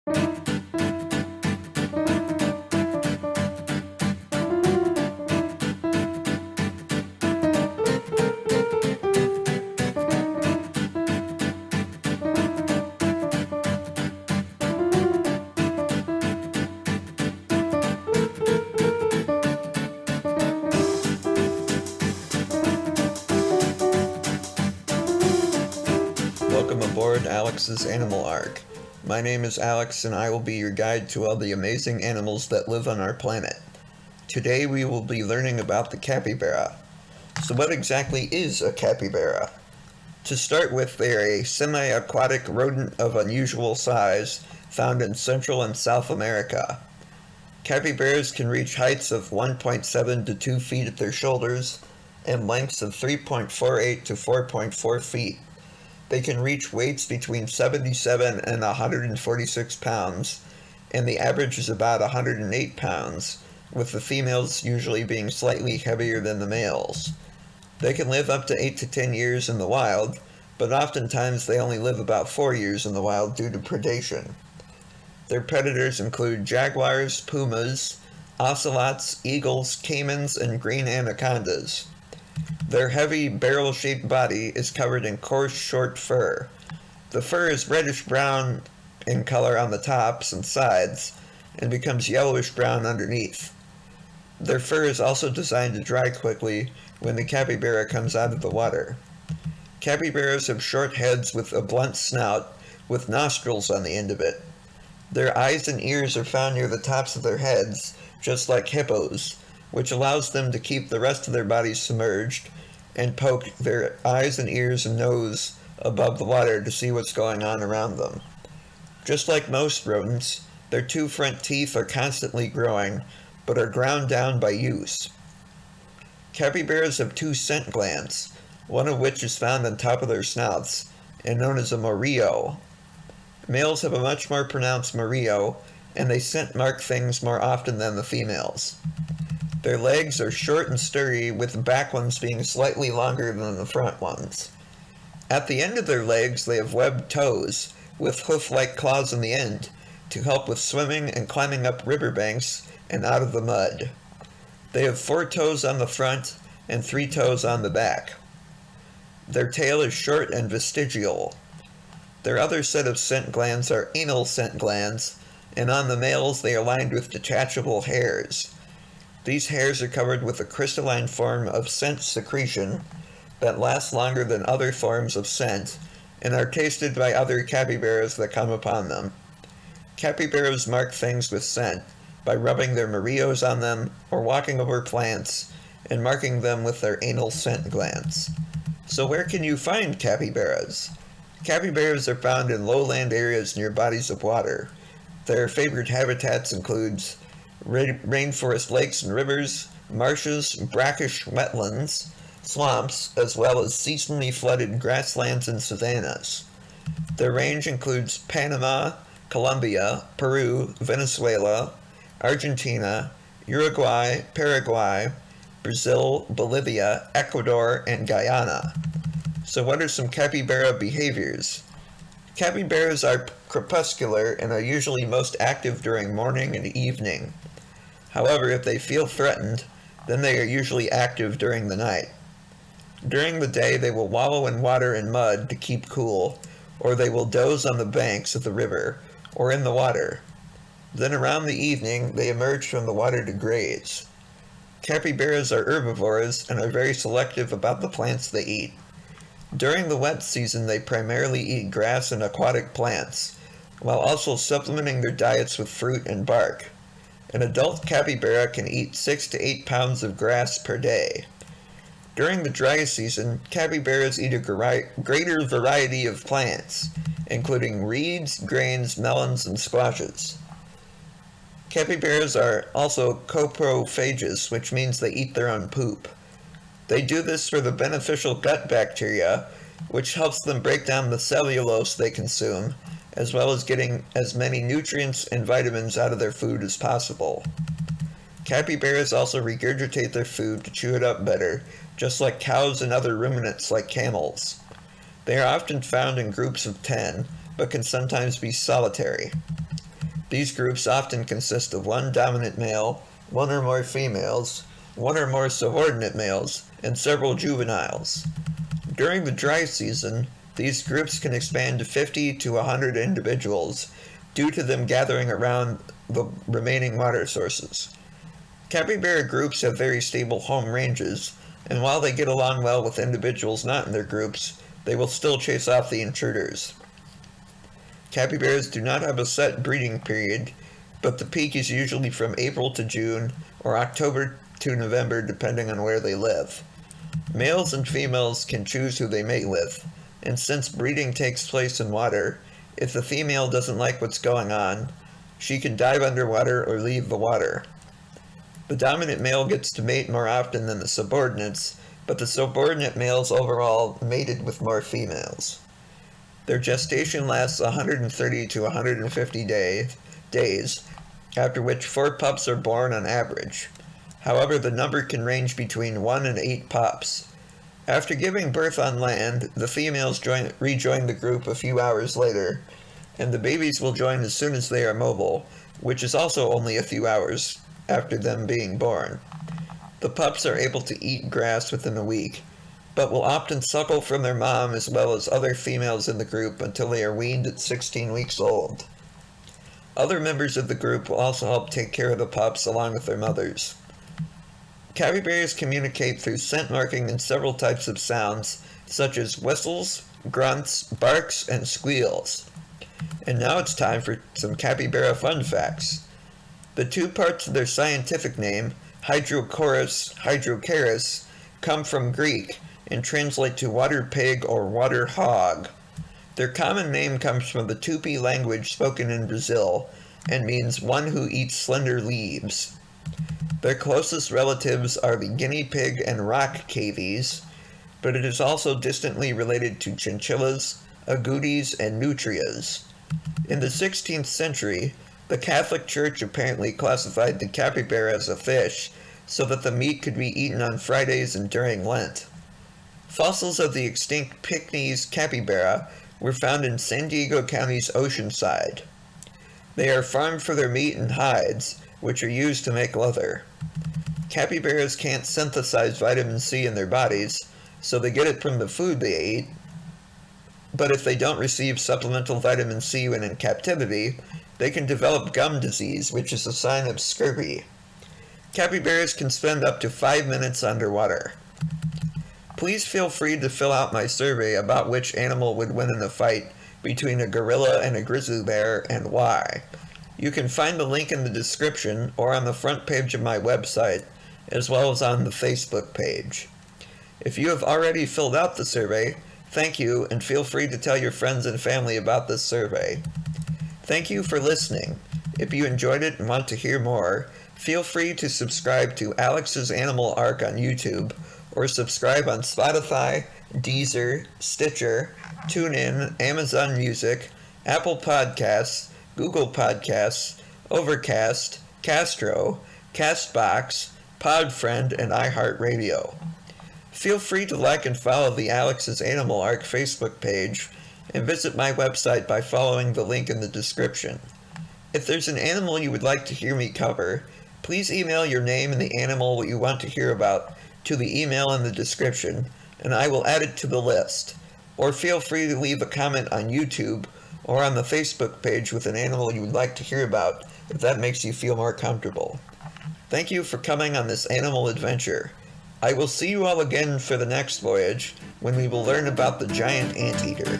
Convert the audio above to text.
Welcome aboard Alex's Animal Ark. My name is Alex and I will be your guide to all the amazing animals that live on our planet. Today we will be learning about the capybara. So what exactly is a capybara? To start with, they are a semi-aquatic rodent of unusual size found in Central and South America. Capybaras can reach heights of 1.7 to 2 feet at their shoulders and lengths of 3.48 to 4.4 feet. They can reach weights between 77 and 146 pounds, and the average is about 108 pounds, with the females usually being slightly heavier than the males. They can live up to 8 to 10 years in the wild, but oftentimes they only live about 4 years in the wild due to predation. Their predators include jaguars, pumas, ocelots, eagles, caimans, and green anacondas. Their heavy, barrel-shaped body is covered in coarse, short fur. The fur is reddish-brown in color on the tops and sides, and becomes yellowish-brown underneath. Their fur is also designed to dry quickly when the capybara comes out of the water. Capybaras have short heads with a blunt snout, with nostrils on the end of it. Their eyes and ears are found near the tops of their heads, just like hippos, which allows them to keep the rest of their bodies submerged and poke their eyes and ears and nose above the water to see what's going on around them. Just like most rodents, their two front teeth are constantly growing, but are ground down by use. Capybaras have two scent glands, one of which is found on top of their snouts, and known as a morillo. Males have a much more pronounced morillo, and they scent mark things more often than the females. Their legs are short and sturdy, with the back ones being slightly longer than the front ones. At the end of their legs, they have webbed toes, with hoof-like claws on the end, to help with swimming and climbing up riverbanks and out of the mud. They have 4 toes on the front and 3 toes on the back. Their tail is short and vestigial. Their other set of scent glands are anal scent glands, and on the males they are lined with detachable hairs. These hairs are covered with a crystalline form of scent secretion that lasts longer than other forms of scent and are tasted by other capybaras that come upon them. Capybaras mark things with scent by rubbing their morillos on them or walking over plants and marking them with their anal scent glands. So where can you find capybaras? Capybaras are found in lowland areas near bodies of water. Their favorite habitats includes rainforest lakes and rivers, marshes, brackish wetlands, swamps, as well as seasonally flooded grasslands and savannas. Their range includes Panama, Colombia, Peru, Venezuela, Argentina, Uruguay, Paraguay, Brazil, Bolivia, Ecuador, and Guyana. So what are some capybara behaviors? Capybaras are crepuscular and are usually most active during morning and evening. However, if they feel threatened, then they are usually active during the night. During the day, they will wallow in water and mud to keep cool, or they will doze on the banks of the river or in the water. Then around the evening, they emerge from the water to graze. Capybaras are herbivores and are very selective about the plants they eat. During the wet season, they primarily eat grass and aquatic plants, while also supplementing their diets with fruit and bark. An adult capybara can eat 6 to 8 pounds of grass per day. During the dry season, capybaras eat a greater variety of plants, including reeds, grains, melons, and squashes. Capybaras are also coprophages, which means they eat their own poop. They do this for the beneficial gut bacteria, which helps them break down the cellulose they consume, as well as getting as many nutrients and vitamins out of their food as possible. Capybaras also regurgitate their food to chew it up better, just like cows and other ruminants like camels. They are often found in groups of 10, but can sometimes be solitary. These groups often consist of one dominant male, one or more females, one or more subordinate males, and several juveniles. During the dry season, these groups can expand to 50 to 100 individuals due to them gathering around the remaining water sources. Capybara groups have very stable home ranges, and while they get along well with individuals not in their groups, they will still chase off the intruders. Capybaras do not have a set breeding period, but the peak is usually from April to June or October to November depending on where they live. Males and females can choose who they mate with, and since breeding takes place in water, if the female doesn't like what's going on, she can dive underwater or leave the water. The dominant male gets to mate more often than the subordinates, but the subordinate males overall mated with more females. Their gestation lasts 130 to 150 days, after which 4 pups are born on average. However, the number can range between 1 and 8 pups. After giving birth on land, the females rejoin the group a few hours later, and the babies will join as soon as they are mobile, which is also only a few hours after them being born. The pups are able to eat grass within a week, but will often suckle from their mom as well as other females in the group until they are weaned at 16 weeks old. Other members of the group will also help take care of the pups along with their mothers. Capybaras communicate through scent marking and several types of sounds, such as whistles, grunts, barks, and squeals. And now it's time for some capybara fun facts. The 2 parts of their scientific name, hydrocharis, come from Greek and translate to water pig or water hog. Their common name comes from the Tupi language spoken in Brazil and means one who eats slender leaves. Their closest relatives are the guinea pig and rock cavies, but it is also distantly related to chinchillas, agoutis, and nutrias. In the 16th century, the Catholic Church apparently classified the capybara as a fish so that the meat could be eaten on Fridays and during Lent. Fossils of the extinct Picni's capybara were found in San Diego County's Oceanside. They are farmed for their meat and hides, which are used to make leather. Capybaras can't synthesize vitamin C in their bodies, so they get it from the food they eat, but if they don't receive supplemental vitamin C when in captivity, they can develop gum disease, which is a sign of scurvy. Capybaras can spend up to 5 minutes underwater. Please feel free to fill out my survey about which animal would win in a fight between a gorilla and a grizzly bear and why. You can find the link in the description or on the front page of my website, as well as on the Facebook page. If you have already filled out the survey, thank you, and feel free to tell your friends and family about this survey. Thank you for listening. If you enjoyed it and want to hear more, feel free to subscribe to Alex's Animal Ark on YouTube, or subscribe on Spotify, Deezer, Stitcher, TuneIn, Amazon Music, Apple Podcasts, Google Podcasts, Overcast, Castro, Castbox, Podfriend, and iHeartRadio. Feel free to like and follow the Alex's Animal Ark Facebook page, and visit my website by following the link in the description. If there's an animal you would like to hear me cover, please email your name and the animal you want to hear about to the email in the description, and I will add it to the list. Or feel free to leave a comment on YouTube or on the Facebook page with an animal you would like to hear about, if that makes you feel more comfortable. Thank you for coming on this animal adventure. I will see you all again for the next voyage, when we will learn about the giant anteater.